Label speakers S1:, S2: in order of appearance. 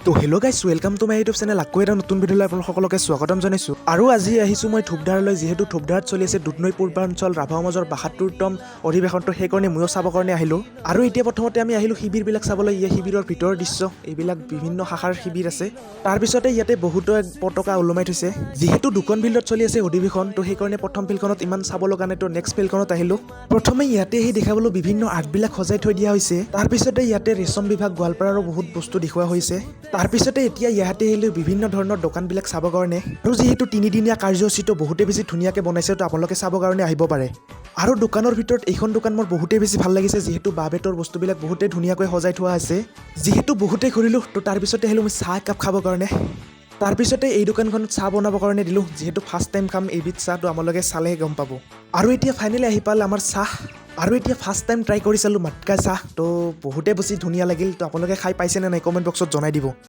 S1: তো hello' guys welcome to my YouTube channel. আকৌ এটা নতুন ভিডিঅ'লৈ আপোনালোক সকলোকে স্বাগতম জনাইছোঁ। আৰু আজি আহিছোঁ মই ধূপধাৰলৈ, যিহেতু ধূপধাৰত চলি আছে দুধনৈ পূৰ্বাঞ্চল ৰাভা সমাজৰ ৭২তম অধিৱেশনটো, সেইকাৰণে ময়ো চাবৰ কাৰণে আহিলোঁ। আৰু এতিয়া প্ৰথমতে আমি আহিলোঁ শিবিৰবিলাক চাবলৈ। এই শিবিৰৰ ভিতৰৰ দৃশ্য, এইবিলাক বিভিন্ন শাখাৰ শিবিৰ আছে। তাৰপিছতে ইয়াতে বহুতো পতাকা ওলমাই থৈছে। যিহেতু দুখন ফিল্ডত চলি আছে অধিৱেশন, তো সেইকাৰণে প্ৰথম ফিল্ডখনত ইমান চাব লগা নাই, তো নেক্সট ফিল্ডখনত আহিলোঁ। প্ৰথমে ইয়াতে আহি দেখাবলৈ বিভিন্ন আৰ্টবিলাক সজাই থৈ দিয়া হৈছে। তাৰপিছতে ইয়াতে ৰেচম বিভাগ গোৱালপাৰাৰো বহুত বস্তু দেখুওৱা হৈছে। তাৰপিছতে এতিয়া ইয়াতে আহিলে বিভিন্ন ধৰণৰ দোকানবিলাক চাবৰ কাৰণে। আৰু যিহেতু তিনিদিনীয়া কাৰ্যসূচীটো বহুতেই বেছি ধুনীয়াকৈ বনাইছে, তো আপোনালোকে চাবৰ কাৰণে আহিব পাৰে। আৰু দোকানৰ ভিতৰত এইখন দোকান মোৰ বহুতেই বেছি ভাল লাগিছে, যিহেতু বাঁহ বেতৰ বস্তুবিলাক বহুতেই ধুনীয়াকৈ সজাই থোৱা আছে। যিহেতু বহুতেই ঘূৰিলোঁ, তো তাৰপিছতে আহিলোঁ মই চাহ একাপ খাবৰ কাৰণে। তাৰপিছতে এই দোকানখনত চাহ বনাবৰ কাৰণে দিলোঁ, যিহেতু ফাৰ্ষ্ট টাইম খাম এইবিধ চাহ, তো আপোনালোকে চালেহে গম পাব। আৰু এতিয়া ফাইনেলি আহি পালে আমাৰ চাহ। আৰু এতিয়া ফাৰ্ষ্ট টাইম ট্ৰাই কৰি চালোঁ মাটকা চাহ, তো বহুতেই বেছি ধুনীয়া লাগিল। তো আপোনালোকে খাই পাইছেনে নাই কমেণ্ট বক্সত জনাই দিব।